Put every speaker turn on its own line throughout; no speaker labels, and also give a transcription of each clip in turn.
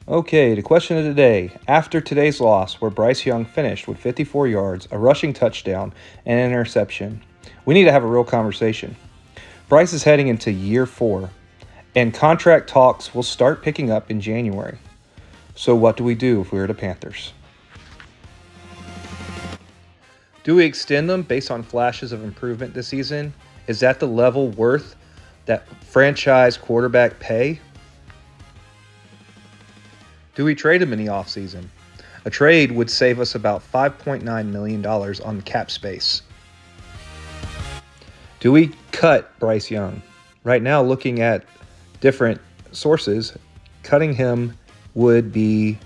Okay, the question of the day. After today's loss, where Bryce Young finished with 54 yards, a rushing touchdown, and an interception, we need to have a real conversation. Bryce is heading into year 4, and contract talks will start picking up in January. So what do we do if we're the Panthers? Do we extend them based on flashes of improvement this season? Is that the level worth that franchise quarterback pay? Do we trade him in the offseason? A trade would save us about $5.9 million on the cap space. Do we cut Bryce Young? Right now, looking at different sources, cutting him would be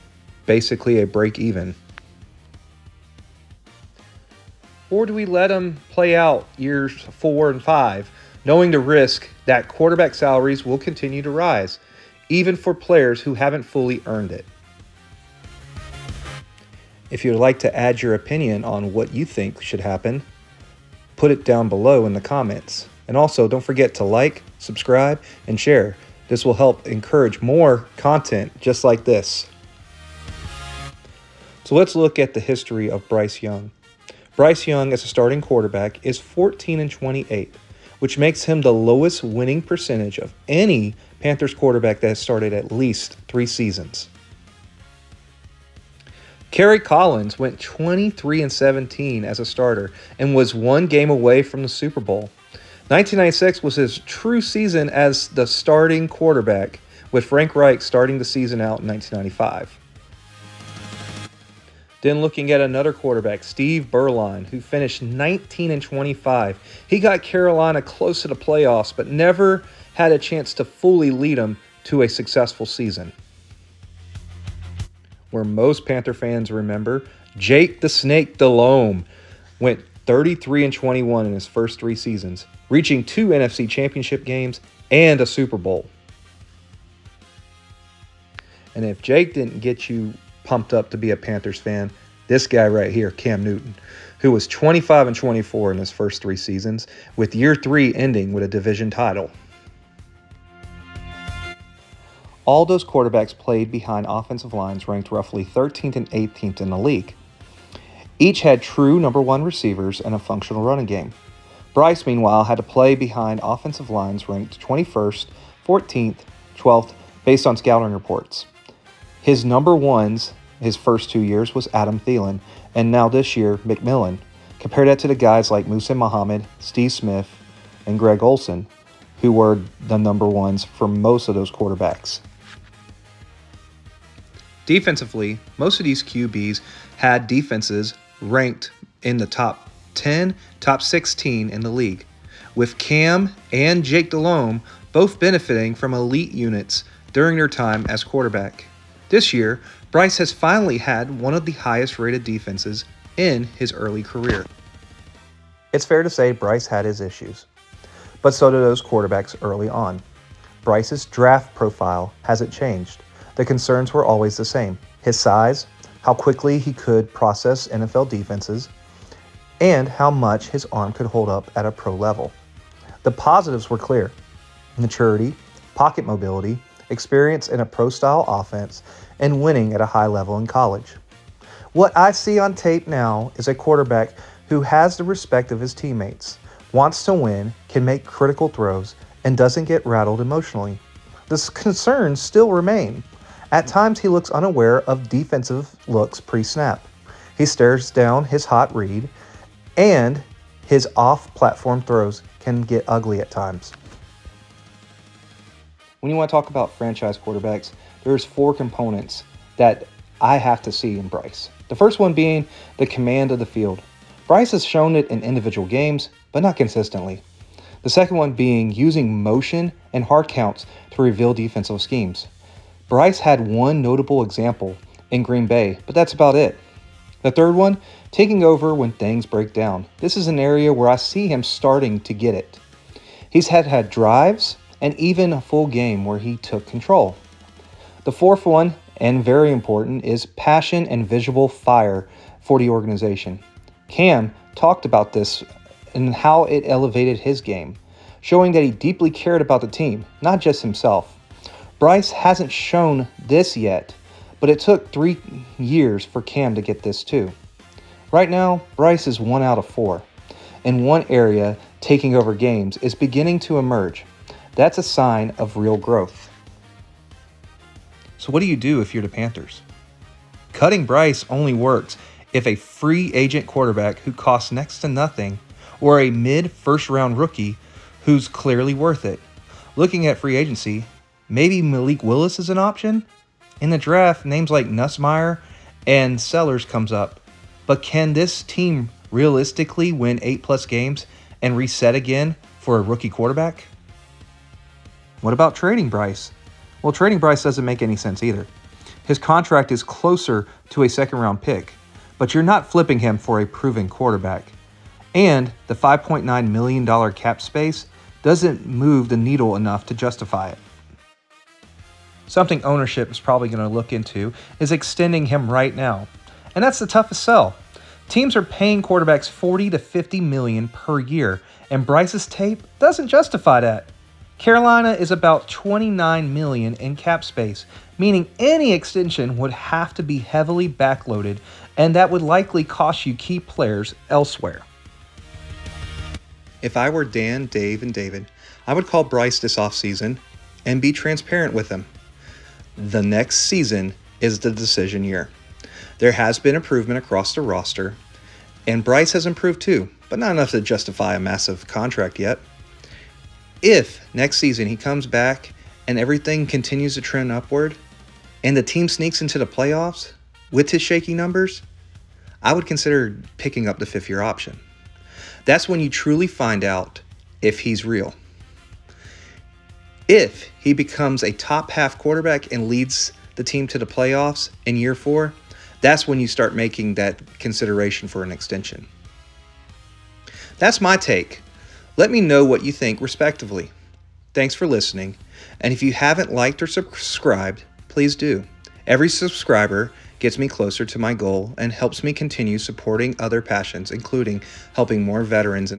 basically a break even. Or do we let him play out years 4 and 5, knowing the risk that quarterback salaries will continue to rise, even for players who haven't fully earned it? If you'd like to add your opinion on what you think should happen, put it down below in the comments. And also, don't forget to like, subscribe, and share. This will help encourage more content just like this. So let's look at the history of Bryce Young. Bryce Young, as a starting quarterback, is 14-28, which makes him the lowest winning percentage of any Panthers quarterback that has started at least 3 seasons. Kerry Collins went 23-17 as a starter and was 1 game away from the Super Bowl. 1996 was his true season as the starting quarterback, with Frank Reich starting the season out in 1995. Then looking at another quarterback, Steve Berline, who finished 19-25. He got Carolina close to the playoffs, but never had a chance to fully lead them to a successful season. Where most Panther fans remember, Jake the Snake Delhomme went 33-21 in his first 3 seasons, reaching 2 NFC Championship games and a Super Bowl. And if Jake didn't get you pumped up to be a Panthers fan, this guy right here, Cam Newton, who was 25-24 in his first 3 seasons, with year 3 ending with a division title. All those quarterbacks played behind offensive lines ranked roughly 13th and 18th in the league. Each had true number 1 receivers and a functional running game. Bryce, meanwhile, had to play behind offensive lines ranked 21st, 14th, 12th, based on scouting reports. His number 1s his first 2 years was Adam Thielen, and now this year, McMillan. Compare that to the guys like Musa Muhammad, Steve Smith, and Greg Olsen, who were the number 1s for most of those quarterbacks. Defensively, most of these QBs had defenses ranked in the top 10, top 16 in the league, with Cam and Jake Delhomme both benefiting from elite units during their time as quarterback. This year, Bryce has finally had one of the highest rated defenses in his early career. It's fair to say Bryce had his issues, but so do those quarterbacks early on. Bryce's draft profile hasn't changed. The concerns were always the same: his size, how quickly he could process NFL defenses, and how much his arm could hold up at a pro level. The positives were clear: maturity, pocket mobility, experience in a pro-style offense, and winning at a high level in college. What I see on tape now is a quarterback who has the respect of his teammates, wants to win, can make critical throws, and doesn't get rattled emotionally. The concerns still remain. At times, he looks unaware of defensive looks pre-snap. He stares down his hot read, and his off-platform throws can get ugly at times. When you want to talk about franchise quarterbacks, there's 4 components that I have to see in Bryce. The first one being the command of the field. Bryce has shown it in individual games, but not consistently. The second one being using motion and hard counts to reveal defensive schemes. Bryce had one notable example in Green Bay, but that's about it. The third one, taking over when things break down. This is an area where I see him starting to get it. He's had drives and even a full game where he took control. The fourth one, and very important, is passion and visual fire for the organization. Cam talked about this and how it elevated his game, showing that he deeply cared about the team, not just himself. Bryce hasn't shown this yet, but it took 3 years for Cam to get this too. Right now, Bryce is 1 out of 4, and one area taking over games is beginning to emerge. That's a sign of real growth. So what do you do if you're the Panthers? Cutting Bryce only works if a free agent quarterback who costs next to nothing or a mid-first round rookie who's clearly worth it. Looking at free agency, maybe Malik Willis is an option. In the draft, names like Nussmeier and Sellers comes up. But can this team realistically win 8+ games and reset again for a rookie quarterback? What about trading Bryce? Well, trading Bryce doesn't make any sense either. His contract is closer to a second-round pick, but you're not flipping him for a proven quarterback. And the $5.9 million cap space doesn't move the needle enough to justify it. Something ownership is probably going to look into is extending him right now. And that's the toughest sell. Teams are paying quarterbacks $40 to $50 million per year, and Bryce's tape doesn't justify that. Carolina is about $29 million in cap space, meaning any extension would have to be heavily backloaded, and that would likely cost you key players elsewhere. If I were Dan, Dave, and David, I would call Bryce this offseason and be transparent with him. The next season is the decision year. There has been improvement across the roster, and Bryce has improved too, but not enough to justify a massive contract yet. If next season he comes back and everything continues to trend upward, and the team sneaks into the playoffs with his shaky numbers, I would consider picking up the 5th-year option. That's when you truly find out if he's real. If he becomes a top half quarterback and leads the team to the playoffs in year 4, that's when you start making that consideration for an extension. That's my take. Let me know what you think respectively. Thanks for listening, and if you haven't liked or subscribed, please do. Every subscriber gets me closer to my goal and helps me continue supporting other passions, including helping more veterans